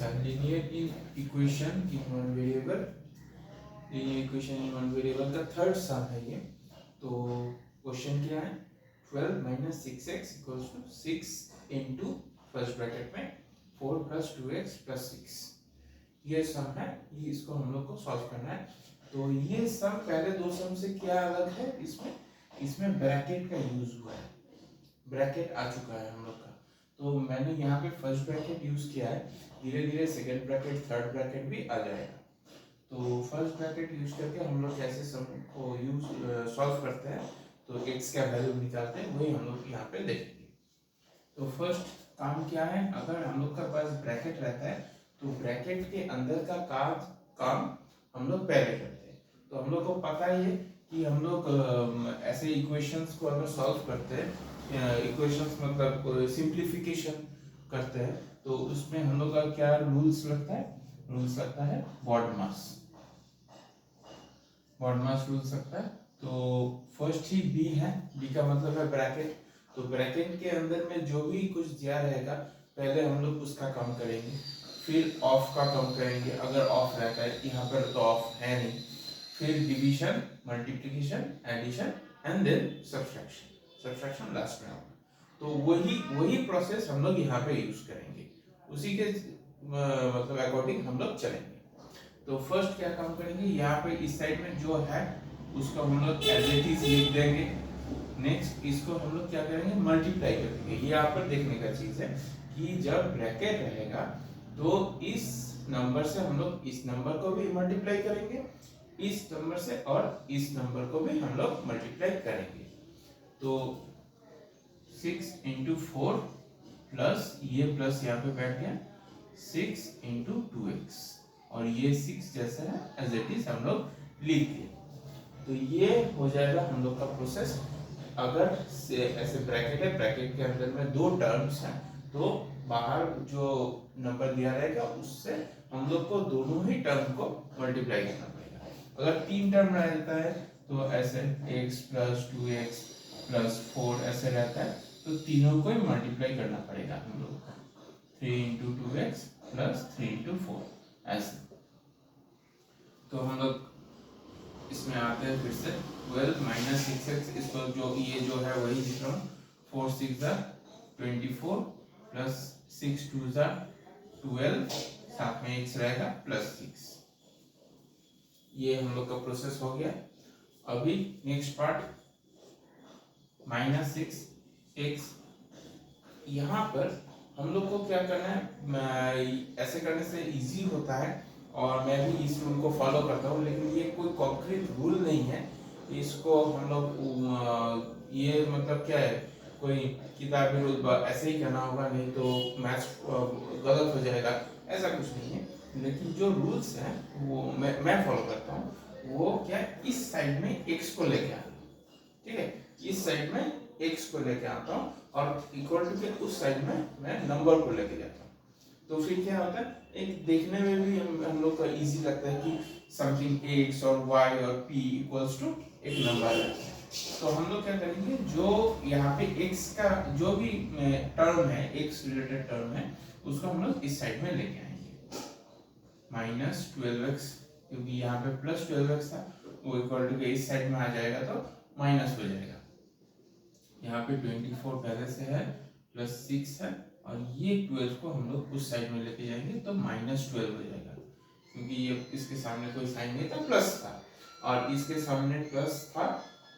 अच्छा, linear in equation in one variable, linear equation in one variable का third sum है ये। तो क्वेश्चन क्या है, 12 minus 6x equals to 6 into first bracket में 4 प्लस 2x प्लस 6, ये सम है। ये इसको हम लोग को सॉल्व करना है। तो ये सम पहले दो सम से क्या अलग है, इसमें ब्रैकेट का यूज हुआ है, ब्रैकेट आ चुका है हम लोग का। तो मैंने यहाँ पे फर्स्ट ब्रैकेट यूज किया है, धीरे धीरे सेकंड ब्रैकेट थर्ड ब्रैकेट भी आ जाएगा। तो फर्स्ट ब्रैकेट यूज करके हम लोग कैसे सम को यूज सॉल्व करते हैं, तो x का वैल्यू निकालते हैं, वही हम लोग यहाँ पे देखेंगे। तो फर्स्ट काम क्या है, अगर हम लोग का पास ब्रैकेट रहता है तो ब्रैकेट के अंदर का काम हम लोग पहले करते हैं। तो हम लोग को पता ही है कि हम लोग ऐसे इक्वेशंस को अगर सॉल्व करते हैं, इक्वेशंस मतलब सिंप्लीफिकेशन करते हैं, तो उसमें हम लोग का क्या रूल्स लगता है, रूल्स लगता है BODMAS रूल्स लगता है। तो फर्स्ट ही b है, b का मतलब है ब्रैकेट। तो ब्रैकेट के अंदर में जो भी कुछ दिया रहेगा, पहले हम लोग उसका कम करेंगे, फिर ऑफ का कम करेंगे अगर ऑफ रहता है, यहाँ पर तो ऑफ है नहीं, फिर division, multiplication, addition and then subtraction last में होगा। तो वही प्रोसेस हम लोग यहाँ पे यूज करेंगे, उसी के मतलब अकॉर्डिंग हम लोग चलेंगे। तो फर्स्ट क्या काम करेंगे, यहाँ पे इस साइड में जो है उसको हम लोग एज इट इज लिख देंगे। नेक्स्ट इसको हम लोग क्या करेंगे, मल्टीप्लाई करेंगे। ये यहाँ पर देखने का चीज है कि जब ब्रैकेट रहेगा तो इस नंबर से हम लोग इस नंबर को भी मल्टीप्लाई करेंगे, इस नंबर से और इस नंबर को भी हम लोग मल्टीप्लाई करेंगे। तो 6 इंटू 4 प्लस ये प्लस यहाँ पे बैठ गया 6 इंटू 2x, और ये 6 जैसा है एज इट इज हम लोग लिख दिए। तो ये हो जाएगा हम लोग का प्रोसेस। अगर से ऐसे ब्रैकेट है, ब्रैकेट के अंदर में दो टर्म्स हैं, तो बाहर जो नंबर दिया रहेगा उससे हम लोग को दोनों ही टर्म को मल्टीप्लाई करना पड़ेगा। अगर तीन टर्म रहता है तो ऐसे x प्लस 2x प्लस 4 ऐसे रहता है, तो तीनों को ही मल्टीप्लाई करना पड़ेगा हम लोग को, 3 इंटू 2x प्लस 3 इंटू 4 ऐसे। तो हम लोग इसमें आते हैं फिर से 12 माइनस 6x, इसको जो ये जो है वही लिख रहा हूँ, 4 6 24 प्लस 6 2 12, साथ में x रहेगा प्लस 6। ये हम लोग का प्रोसेस हो गया। अभी नेक्स्ट पार्ट माइनस 6x, यहाँ पर हम लोग को क्या करना है, ऐसे करने से इजी होता है और मैं भी इस रूल को फॉलो करता हूँ, लेकिन ये कोई कॉन्क्रीट रूल नहीं है। इसको हम लोग ये मतलब क्या है, कोई किताबी रूल ऐसे ही करना होगा, नहीं तो मैथ्स गलत हो जाएगा, ऐसा कुछ नहीं है। लेकिन जो रूल्स हैं वो मैं फॉलो करता हूँ। वो क्या, इस साइड में x को लेके आना, ठीक है, इस साइड में x को लेके आता हूँ और इक्वल टू के उस साइड में मैं नंबर को लेके जाता हूँ। तो फिर क्या होता है, एक देखने में भी हम लोग का इजी लगता है कि समथिंग x और y और p इक्वल्स टू एक नंबर है। तो हम लोग क्या करेंगे, जो यहाँ पे x का जो भी टर्म है, x रिलेटेड टर्म है, उसको हम लोग इस साइड में लेके आएंगे। माइनस 12x, क्योंकि यहाँ पे प्लस 12x था, वो इक्वल टू के इस साइड में आ जाएगा तो माइनस हो जाएगा। यहाँ पे 24 पहले से है, प्लस 6 है, और ये 12 को हम लोग उस साइड में लेके जाएंगे तो माइनस 12 हो जाएगा, क्योंकि ये इसके सामने कोई साइन नहीं था, प्लस था, और इसके सामने प्लस था,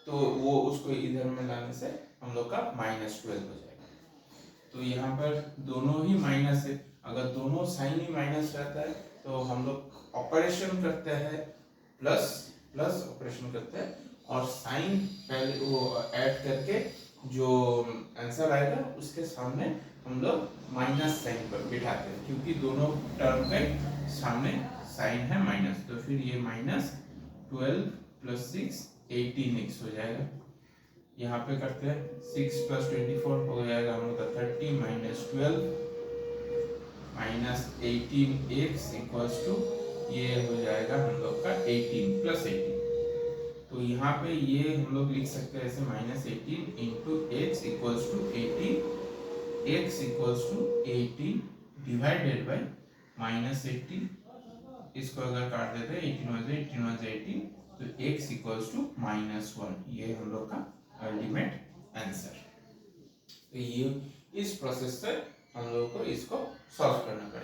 तो वो उसको इधर में लाने से हम लोग का माइनस 12 हो जाएगा। तो यहाँ पर दोनों ही माइनस है, अगर दोनों साइन ही माइनस रहता है तो हम लोग ऑपरेशन करते हैं, प्लस प्लस ऑपरेशन करते हैं, और साइन पहले वो ऐड करके जो आंसर आएगा उसके सामने हम लोग माइनस साइन पर बिठाते हैं, क्योंकि दोनों टर्म के सामने साइन है माइनस। तो फिर ये माइनस 12 प्लस 6 18x हो जाएगा। यहाँ पे करते हैं 6 प्लस 24 हो जाएगा हम लोग का 30 minus 12 minus 18x equals to ये हो जाएगा हम लोग का 18 प्लस 18। तो यहाँ पे ये हम लोग लिख सकते हैं ऐसे minus 18 into X equals to 18, X equals to 18 divided by -18, इसको अगर काट देते हैं 18 × 18 तो x इक्वल्स टू -1, ये हम लोग का अल्टीमेट आंसर। तो ये इस प्रोसेस से हम लोग को इसको सॉल्व करना पड़ेगा।